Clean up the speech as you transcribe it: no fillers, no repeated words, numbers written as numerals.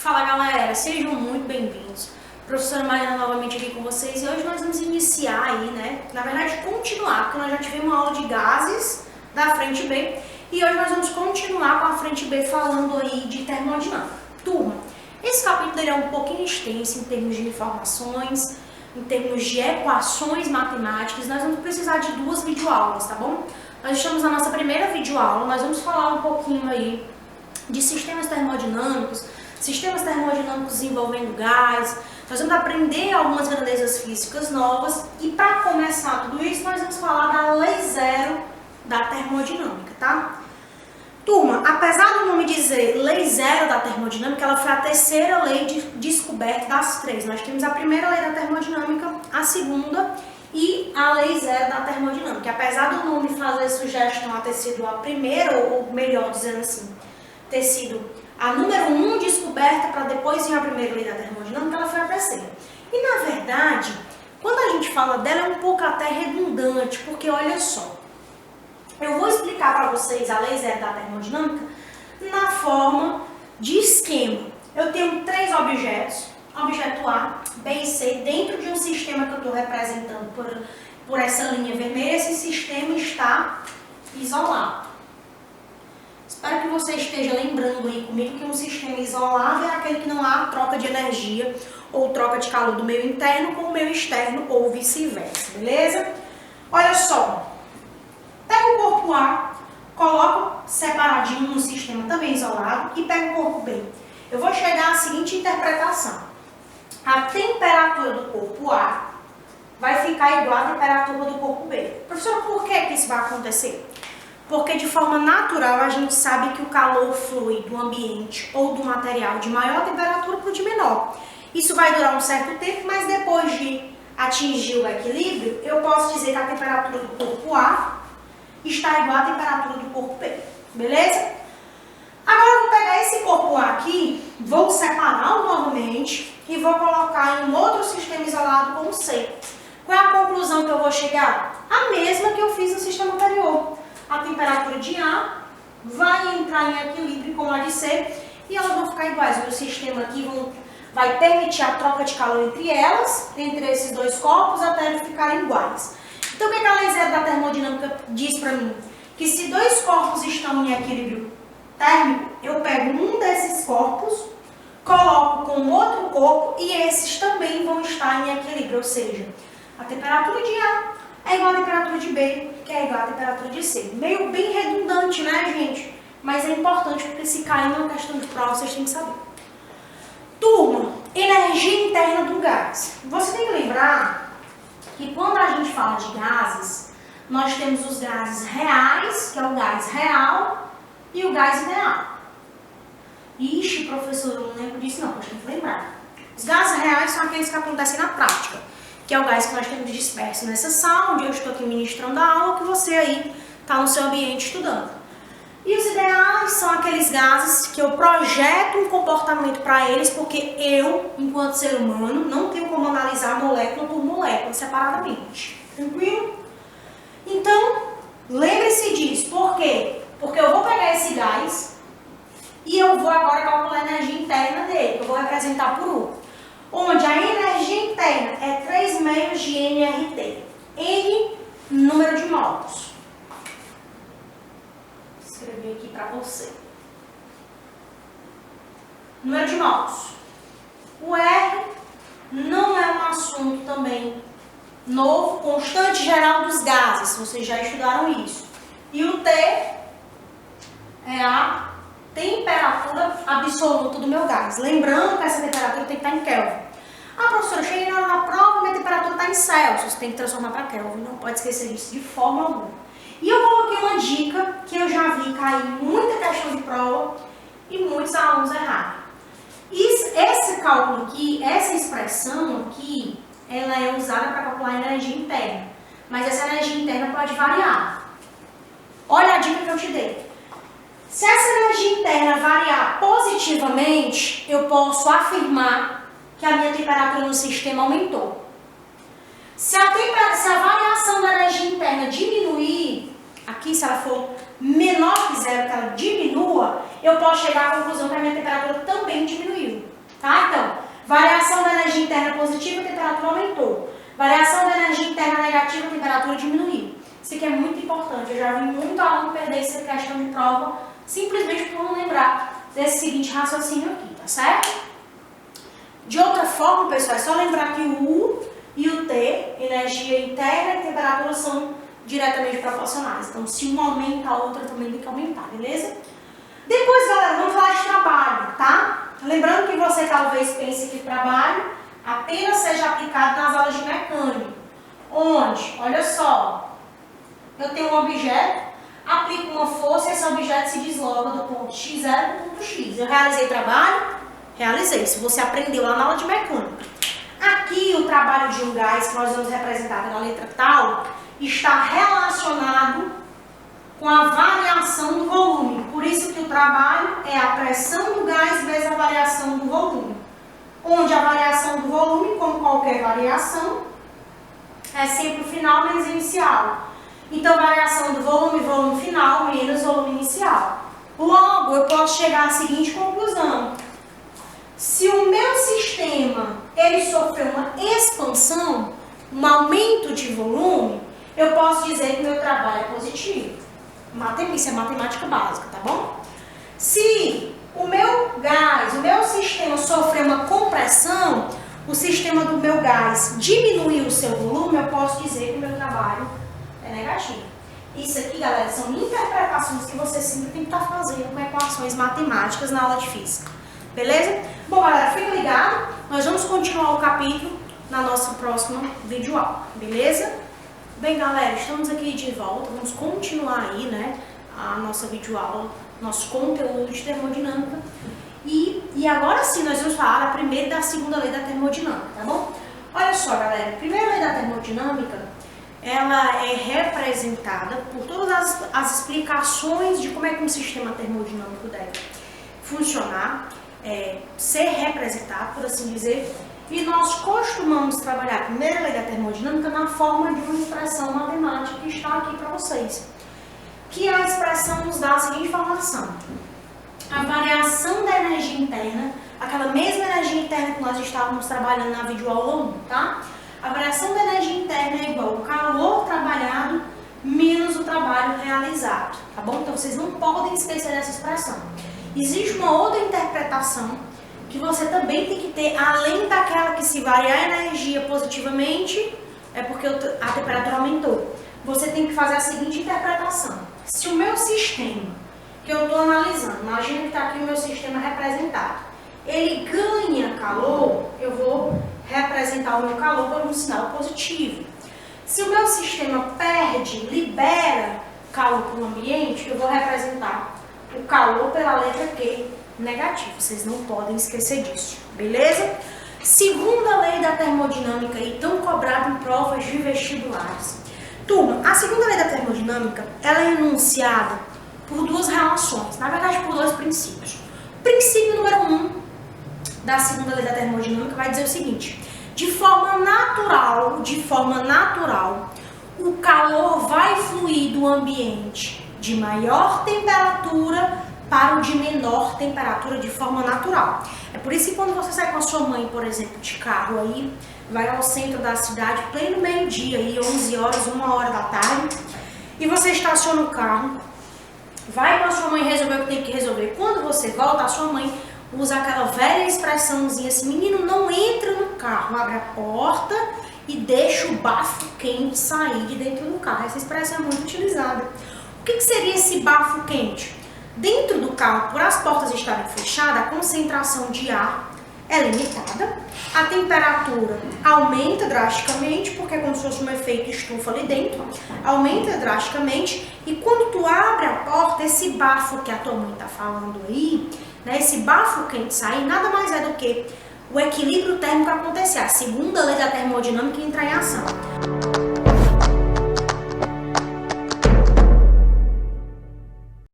Fala galera, sejam muito bem-vindos. Professora Mariana novamente aqui com vocês e hoje nós vamos iniciar aí, né? Na verdade continuar, porque nós já tivemos uma aula de gases da frente B e hoje nós vamos continuar com a frente B falando aí de termodinâmica. Turma, esse capítulo é um pouquinho extenso em termos de informações, em termos de equações matemáticas. Nós vamos precisar de duas videoaulas, tá bom? Nós estamos na nossa primeira videoaula, nós vamos falar um pouquinho aí de sistemas termodinâmicos envolvendo gás. Nós vamos aprender algumas grandezas físicas novas e para começar tudo isso nós vamos falar da lei zero da termodinâmica, tá? Turma, apesar do nome dizer lei zero da termodinâmica, ela foi a terceira lei descoberta das três. Nós temos a primeira lei da termodinâmica, a segunda e a lei zero da termodinâmica. Apesar do nome fazer sugestão a ter sido a primeira, ou melhor dizendo assim, ter sido a número 1 descoberta para depois vir a primeira lei da termodinâmica, ela foi a terceira. E na verdade, quando a gente fala dela é um pouco até redundante, porque olha só, eu vou explicar para vocês a lei zero da termodinâmica na forma de esquema. Eu tenho três objetos, objeto A, B e C, dentro de um sistema que eu estou representando por essa linha vermelha. Esse sistema está isolado. Espero que você esteja lembrando aí comigo que um sistema isolado é aquele que não há troca de energia ou troca de calor do meio interno com o meio externo ou vice-versa, beleza? Olha só, pega o corpo A, coloco separadinho no sistema também isolado e pega o corpo B. Eu vou chegar à seguinte interpretação. A temperatura do corpo A vai ficar igual à temperatura do corpo B. Professora, por que isso vai acontecer? Porque de forma natural a gente sabe que o calor flui do ambiente ou do material de maior temperatura para o de menor. Isso vai durar um certo tempo, mas depois de atingir o equilíbrio, eu posso dizer que a temperatura do corpo A está igual à temperatura do corpo B. Beleza? Agora eu vou pegar esse corpo A aqui, vou separá-lo novamente e vou colocar em um outro sistema isolado com C. Qual é a conclusão que eu vou chegar? A mesma que eu fiz no sistema anterior. A temperatura de A vai entrar em equilíbrio com a de C e elas vão ficar iguais. O meu sistema aqui vai permitir a troca de calor entre elas, entre esses dois corpos, até eles ficarem iguais. Então, o que a lei zero da termodinâmica diz para mim? Que se dois corpos estão em equilíbrio térmico, eu pego um desses corpos, coloco com o outro corpo e esses também vão estar em equilíbrio. Ou seja, a temperatura de A é igual à temperatura de B, que é igual à temperatura de C. Meio bem redundante, né, gente? Mas é importante porque se cair numa questão de prova, vocês têm que saber. Turma, energia interna do gás. Você tem que lembrar que quando a gente fala de gases, nós temos os gases reais, que é o gás real, e o gás ideal. Ixi, professor, eu não lembro disso não, mas tem que lembrar. Os gases reais são aqueles que acontecem na prática, que é o gás que nós temos disperso nessa sala, onde eu estou aqui ministrando a aula, que você aí está no seu ambiente estudando. E os ideais são aqueles gases que eu projeto um comportamento para eles, porque eu, enquanto ser humano, não tenho como analisar molécula por molécula separadamente. Tranquilo? Então, lembre-se disso. Por quê? Porque eu vou pegar esse gás e eu vou agora calcular a energia interna dele, que eu vou representar por U. Onde a energia interna é 3 meios de nRT. N, número de molos. Vou escrever aqui para você. Número de molos. O R não é um assunto também novo, constante geral dos gases. Vocês já estudaram isso. E o T é a temperatura absoluta do meu gás. Lembrando que essa temperatura tem que estar em Kelvin. Ah, professora, eu cheguei na hora da prova e minha temperatura está em Celsius. Tem que transformar para Kelvin. Não pode esquecer disso de forma alguma. E eu coloquei uma dica que eu já vi cair muita questão de prova e muitos alunos erraram. Esse cálculo aqui, essa expressão aqui, ela é usada para calcular a energia interna. Mas essa energia interna pode variar. Olha a dica que eu te dei. Se essa energia interna variar positivamente, eu posso afirmar que a minha temperatura no sistema aumentou. Se a variação da energia interna diminuir, aqui se ela for menor que zero, que ela diminua, eu posso chegar à conclusão que a minha temperatura também diminuiu. positiva, a temperatura aumentou. Variação da energia interna negativa, a temperatura diminuiu. Isso aqui é muito importante. Eu já vi muito aluno perder essa questão de prova simplesmente por não lembrar desse seguinte raciocínio aqui, tá certo? De outra forma, pessoal, é só lembrar que o U e o T, energia interna e temperatura, são diretamente proporcionais. Então, se uma aumenta, a outra também tem que aumentar, beleza? Depois, galera, vamos falar de trabalho, tá? Lembrando que você talvez pense que trabalho apenas seja aplicado nas aulas de mecânica. Onde, olha só, eu tenho um objeto, aplico uma força e esse objeto se desloca do ponto x0 para o ponto x. Eu realizei trabalho? Realizei. Se você aprendeu lá na aula de mecânica. Aqui, o trabalho de um gás, que nós vamos representar na letra tal, está relacionado com a variação do volume. Por isso que o trabalho é a pressão do gás vezes a variação do volume. Onde a variação do volume, como qualquer variação, é sempre o final menos o inicial. Então, variação do volume, volume final, menos volume inicial. Logo, eu posso chegar à seguinte conclusão. Se o meu sistema ele sofreu uma expansão, um aumento de volume, eu posso dizer que meu trabalho é positivo. Isso é matemática básica, tá bom? Se o meu gás, o meu sistema sofreu uma compressão, o sistema do meu gás diminuiu o seu volume, eu posso dizer que o meu trabalho é negativo. Isso aqui, galera, são interpretações que você sempre tem que estar fazendo com equações matemáticas na aula de física. Beleza? Bom, galera, fica ligado. Nós vamos continuar o capítulo na nossa próxima videoaula. Beleza? Bem, galera, estamos aqui de volta. Vamos continuar aí, né, a nossa videoaula, nosso conteúdo de termodinâmica. E agora sim, nós vamos falar da primeira e da segunda lei da termodinâmica, tá bom? Olha só, galera, a primeira lei da termodinâmica, ela é representada por todas as explicações de como é que um sistema termodinâmico deve funcionar, ser representado, por assim dizer. E nós costumamos trabalhar a primeira lei da termodinâmica na forma de uma expressão matemática que está aqui para vocês. Que a expressão nos dá a seguinte informação. A variação da energia interna, aquela mesma energia interna que nós estávamos trabalhando na videoaula 1, tá? A variação da energia interna é igual ao calor trabalhado menos o trabalho realizado, tá bom? Então vocês não podem esquecer dessa expressão. Existe uma outra interpretação que você também tem que ter, além daquela que se variar a energia positivamente, é porque a temperatura aumentou. Você tem que fazer a seguinte interpretação. Se o meu sistema, que eu estou analisando, imagina que está aqui o meu sistema representado, ele ganha calor, eu vou representar o meu calor por um sinal positivo. Se o meu sistema perde, libera calor para o ambiente, eu vou representar o calor pela letra Q, negativo. Vocês não podem esquecer disso, beleza? Segunda lei da termodinâmica, e tão cobrada em provas de vestibulares. Turma, a segunda lei da termodinâmica, ela é enunciada por duas relações, na verdade por dois princípios. O princípio número 1 da segunda lei da termodinâmica vai dizer o seguinte: de forma natural, o calor vai fluir do ambiente de maior temperatura para o de menor temperatura de forma natural. É por isso que quando você sai com a sua mãe, por exemplo, de carro aí, vai ao centro da cidade, pleno meio-dia, aí 11 horas, 1 hora da tarde, e você estaciona o carro, vai com a sua mãe resolver o que tem que resolver. Quando você volta, a sua mãe usa aquela velha expressãozinha assim: menino, não entra no carro, abre a porta e deixa o bafo quente sair de dentro do carro. Essa expressão é muito utilizada. O que seria esse bafo quente? Dentro do carro, por as portas estarem fechadas, a concentração de ar é limitada, a temperatura aumenta drasticamente, porque é como se fosse um efeito estufa ali dentro, aumenta drasticamente, e quando tu abre a porta, esse bafo que a tua mãe está falando aí, né, esse bafo quente sair, nada mais é do que o equilíbrio térmico acontecer, a segunda lei da termodinâmica entrar em ação.